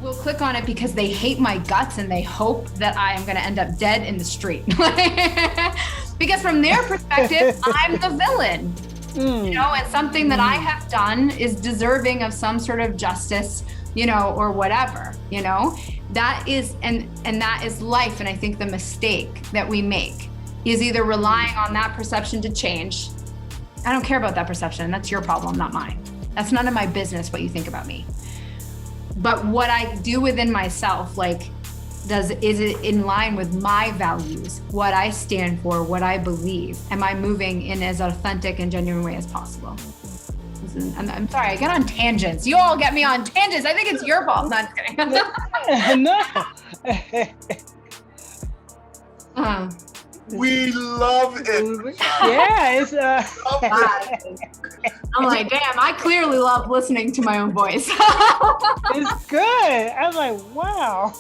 will click on it because they hate my guts and they hope that I am going to end up dead in the street. Because from their perspective, I'm the villain. And something that I have done is deserving of some sort of justice, or whatever, that is, and that is life. And I think the mistake that we make is either relying on that perception to change. I don't care about that perception. That's your problem, not mine. That's none of my business what you think about me. But what I do within myself, is it in line with my values, what I stand for, what I believe? Am I moving in as authentic and genuine way as possible? I'm sorry, I get on tangents. You all get me on tangents. I think it's your fault. No, I'm just kidding. No. We love it. Yeah, it's I'm like, damn, I clearly love listening to my own voice. It's good. I'm like, wow.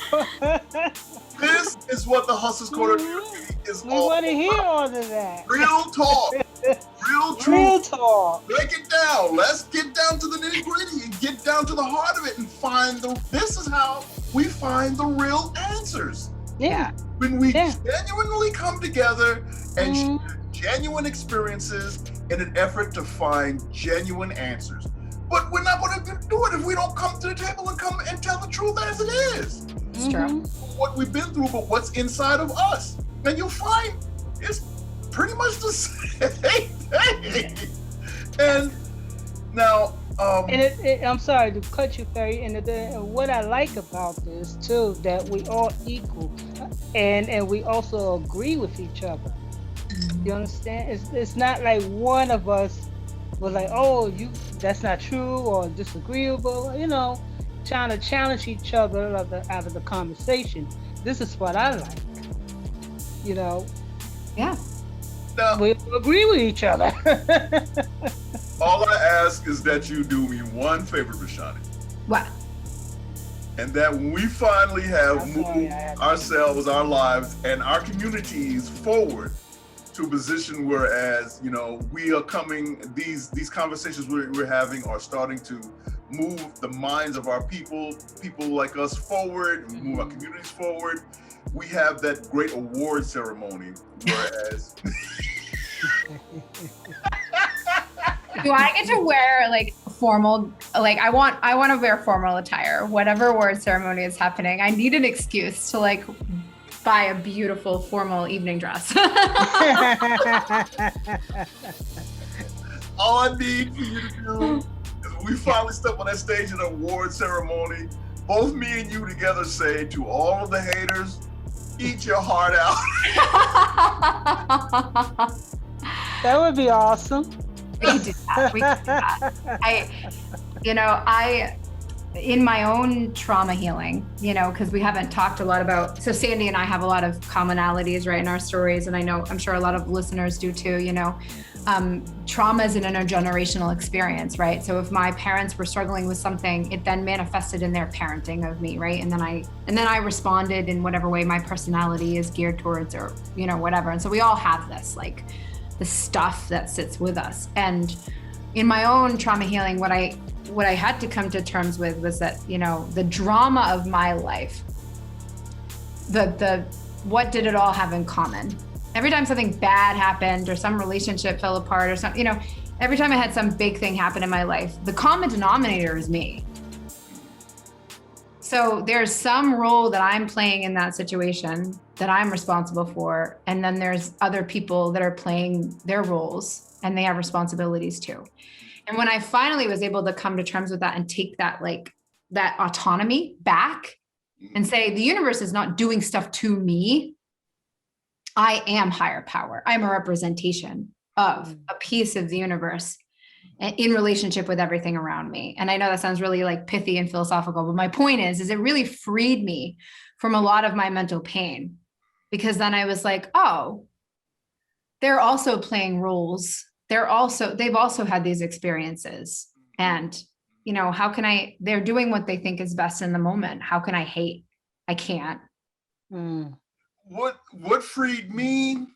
This is what the Hustlers Corner is We all want to hear about. all of that. Real talk. Real truth. Real talk. Break it down. Let's get down to the nitty gritty and get down to the heart of it and this is how we find the real answers. Yeah. When we genuinely come together and share genuine experiences in an effort to find genuine answers. But we're not going to do it if we don't come to the table and come and tell the truth as it is. It's true. What we've been through, but what's inside of us. And you'll find it's pretty much the same thing. And now, I'm sorry to cut you, Ferry. And what I like about this too, that we all equal, and we also agree with each other. You understand? It's not like one of us was like, oh, that's not true or disagreeable. Trying to challenge each other out of the conversation. This is what I like. Yeah. Now, we agree with each other. all I ask is that you do me one favor, Brashani. What? And that when we finally have moved ourselves, our lives, and our communities forward to a position whereas, we are coming, these conversations we're having are starting to move the minds of our people like us forward, and move our communities forward. We have that great award ceremony, whereas... Do I get to wear formal, I want to wear formal attire, whatever award ceremony is happening. I need an excuse to buy a beautiful formal evening dress. All I need for you to do is when we finally step on that stage in an award ceremony, both me and you together say to all of the haters, eat your heart out. That would be awesome. We can do that. I in my own trauma healing, because we haven't talked a lot about, so Sandy and I have a lot of commonalities, right, in our stories. And I'm sure a lot of listeners do too, trauma is an intergenerational experience, right? So if my parents were struggling with something, it then manifested in their parenting of me, right? And then I responded in whatever way my personality is geared towards, or, whatever. And so we all have this, the stuff that sits with us. And in my own trauma healing, what I had to come to terms with was that, the drama of my life, what did it all have in common? Every time something bad happened or some relationship fell apart or something, every time I had some big thing happen in my life, the common denominator is me. So there's some role that I'm playing in that situation that I'm responsible for. And then there's other people that are playing their roles and they have responsibilities too. And when I finally was able to come to terms with that and take that, that autonomy back and say, the universe is not doing stuff to me. I am higher power. I'm a representation of a piece of the universe in relationship with everything around me. And I know that sounds really pithy and philosophical, but my point is it really freed me from a lot of my mental pain, because then I was like, oh, they're also playing roles. They've also had these experiences, and, they're doing what they think is best in the moment. How can I hate? I can't. What freed me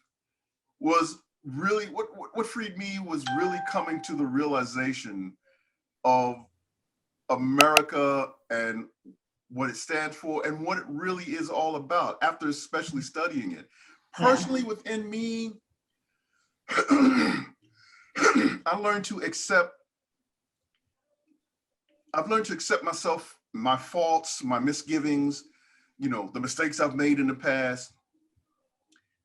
was really coming to the realization of America and what it stands for, and what it really is all about after especially studying it. Personally, within me, I learned to accept, I've learned to accept myself, my faults, my misgivings, you know, the mistakes I've made in the past,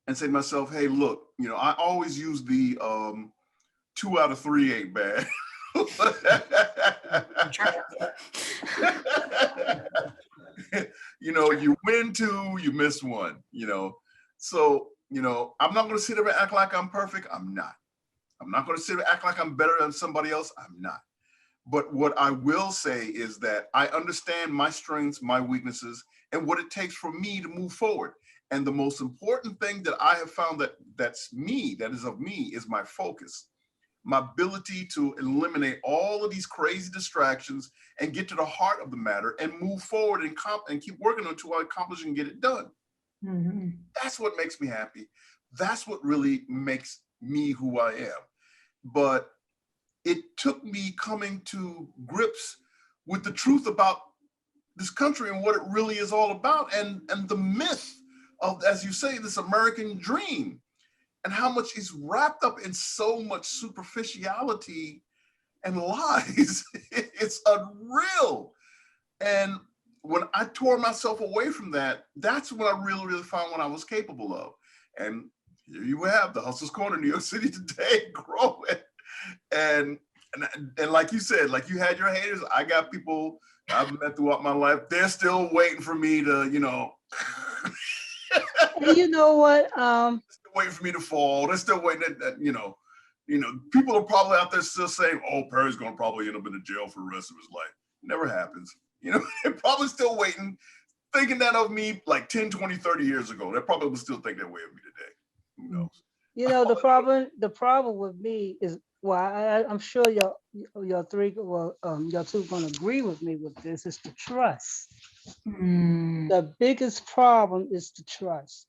and say to myself, hey, look, you know, I always use the 2 out of 3 ain't bad. You know, you win 2, you miss 1, you know. So, you know, I'm not going to sit there and act like I'm perfect. I'm not. I'm not going to sit there and act like I'm better than somebody else. I'm not. But what I will say is that I understand my strengths, my weaknesses, and what it takes for me to move forward. And the most important thing that I have found that's me, that is of me, is my focus, my ability to eliminate all of these crazy distractions and get to the heart of the matter and move forward and keep working until I accomplish and get it done. Mm-hmm. That's what makes me happy. That's what really makes me who I am. But it took me coming to grips with the truth about this country and what it really is all about, and the myth of, as you say, this American dream, and how much is wrapped up in so much superficiality and lies. It's unreal. And when I tore myself away from that, that's what I really, really found what I was capable of. And here you have the Hustlers Corner, New York City today, growing. And like you said, like you had your haters, I got people I've met throughout my life. They're still waiting for me to, you know. And you know what? Still waiting for me to fall. They're still waiting at you know, people are probably out there still saying, oh, Perry's gonna probably end up in the jail for the rest of his life. Never happens. You know, they're probably still waiting, thinking that of me like 10, 20, 30 years ago. They probably will still think that way of me today. Who knows? You know, the problem with me is, well, I'm sure y'all three, well, y'all two gonna agree with me with this, is the trust. The biggest problem is the trust.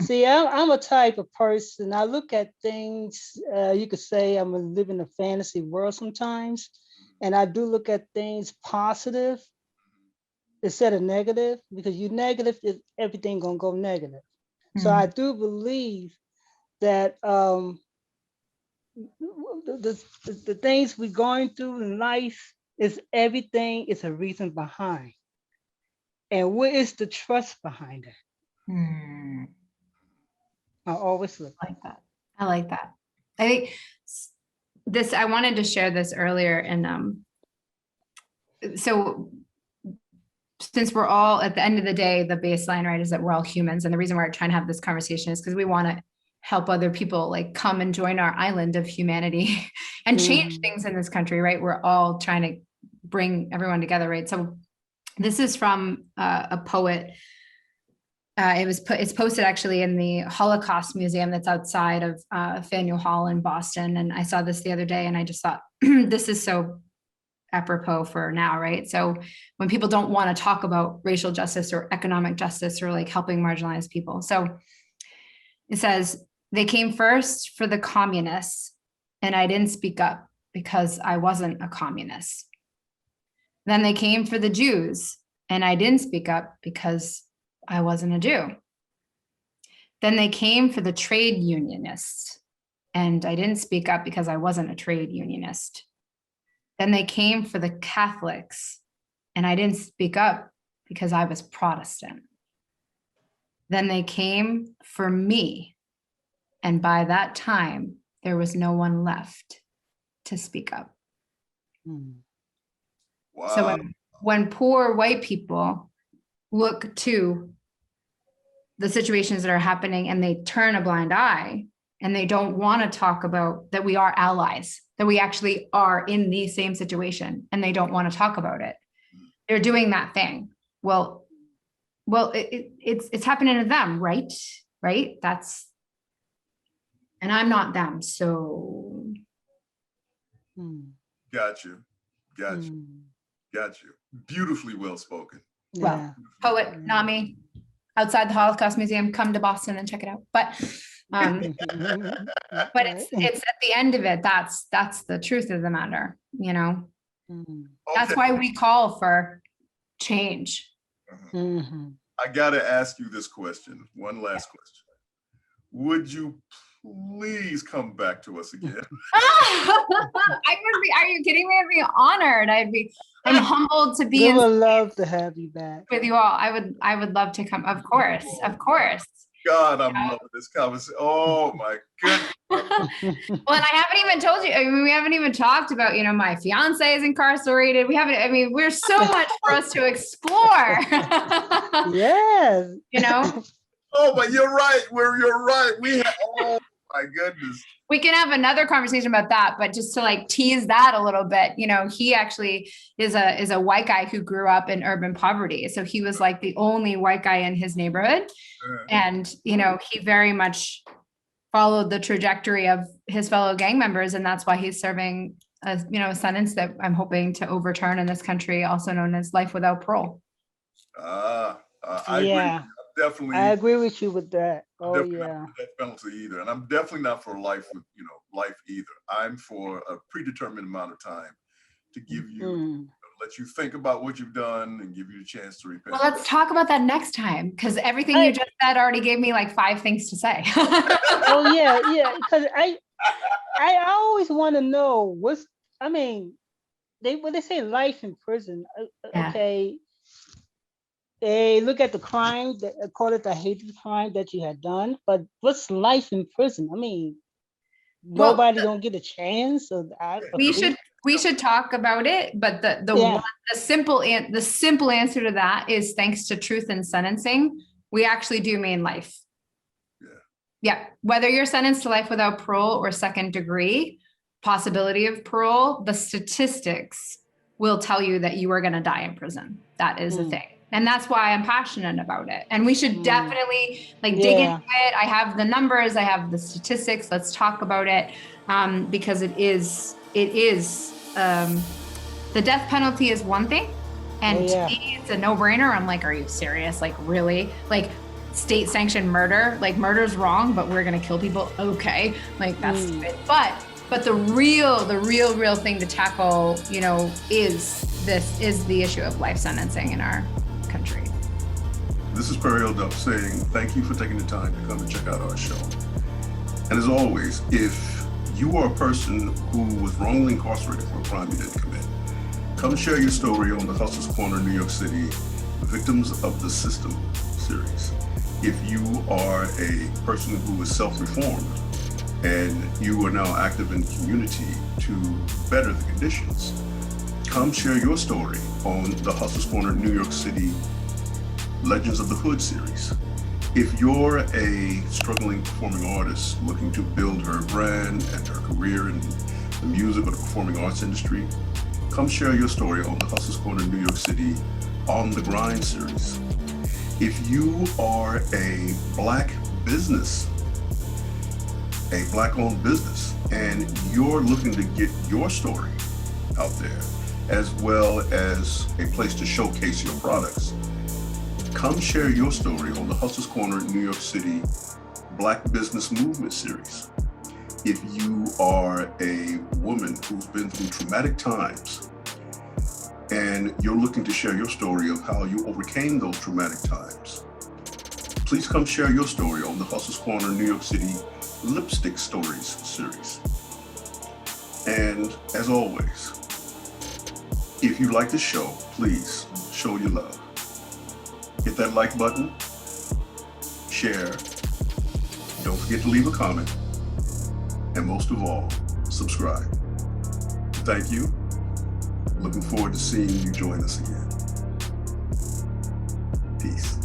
See, I'm a type of person, I look at things, you could say I'm living in a fantasy world sometimes, and I do look at things positive instead of negative, because you negative, everything gonna go negative. So I do believe that the things we're going through in life is everything is a reason behind. And where is the trust behind it? I always look like that. I like that. I think this, I wanted to share this earlier. And so since we're all, at the end of the day, the baseline, right, is that we're all humans. And the reason we're trying to have this conversation is because we want to help other people like come and join our island of humanity and change things in this country, right? We're all trying to bring everyone together, right? So this is from a poet. It's posted actually in the Holocaust Museum that's outside of Faneuil Hall in Boston. And I saw this the other day and I just thought, this is so apropos for now, right? So when people don't want to talk about racial justice or economic justice or like helping marginalized people. So it says, they came first for the communists and I didn't speak up because I wasn't a communist. Then they came for the Jews and I didn't speak up because I wasn't a Jew. Then they came for the trade unionists and I didn't speak up because I wasn't a trade unionist. Then they came for the Catholics and I didn't speak up because I was Protestant. Then they came for me. And by that time, there was no one left to speak up. Wow. So when poor white people look to the situations that are happening and they turn a blind eye and they don't want to talk about that we are allies, that we actually are in the same situation and they don't want to talk about it, they're doing that thing. Well, it's happening to them, right? Right? And I'm not them, so. Got you. Beautifully well spoken. Well, poet, not me. Outside the Holocaust Museum, come to Boston and check it out. But it's at the end of it, that's the truth of the matter, you know. Okay. That's why we call for change. I gotta ask you this question. One last question. Would you please come back to us again? I would be. Are you kidding me? I'd be honored. I'm humbled to be. We would love to have you back with you all. I would love to come. Of course. God, I'm loving this conversation. Oh my goodness. Well, and I haven't even told you. I mean, we haven't even talked about, my fiance is incarcerated. We haven't. I mean, we're so much for us to explore. Yes. Oh, but you're right. You're right. Oh my goodness. We can have another conversation about that, but just to tease that a little bit, he actually is a white guy who grew up in urban poverty. So he was the only white guy in his neighborhood. And, he very much followed the trajectory of his fellow gang members. And that's why he's serving a sentence that I'm hoping to overturn in this country, also known as life without parole. I agree. Definitely. I agree with you with that. Oh definitely yeah. Not for that penalty either. And I'm definitely not for life with, life either. I'm for a predetermined amount of time to give you, let you think about what you've done and give you a chance to repent. Well, let's talk about that next time, because everything you just said already gave me 5 things to say. Oh yeah. Because I always want to know when they say life in prison. Okay. They look at the crime, call it the heinous crime that you had done, but what's life in prison? I mean, nobody don't get a chance. We should talk about it, but the simple answer to that is, thanks to truth in sentencing, we actually do mean life. Yeah. Whether you're sentenced to life without parole or second degree possibility of parole, the statistics will tell you that you are going to die in prison. That is a thing. And that's why I'm passionate about it. And we should definitely dig into it. I have the numbers, I have the statistics. Let's talk about it. Because it is the death penalty is one thing. And to me, it's a no-brainer. I'm are you serious? Really? State sanctioned murder, murder's wrong, but we're gonna kill people. Okay. That's stupid. But the real thing to tackle, is the issue of life sentencing in our country. This is Periel Duff saying thank you for taking the time to come and check out our show. And as always, if you are a person who was wrongly incarcerated for a crime you didn't commit, come share your story on the Hustlers Corner New York City Victims of the System series. If you are a person who is self-reformed and you are now active in the community to better the conditions, come share your story on the Hustlers Corner New York City Legends of the Hood series. If you're a struggling performing artist looking to build her brand and her career in the music or the performing arts industry, come share your story on the Hustlers Corner New York City On the Grind series. If you are a Black business, a Black-owned business, and you're looking to get your story out there, as well as a place to showcase your products, come share your story on the Hustlers Corner New York City Black Business Movement series. If you are a woman who's been through traumatic times and you're looking to share your story of how you overcame those traumatic times, please come share your story on the Hustlers Corner New York City Lipstick Stories series. And as always, if you like the show, please show your love. Hit that like button, share, don't forget to leave a comment, and most of all, subscribe. Thank you. Looking forward to seeing you join us again. Peace.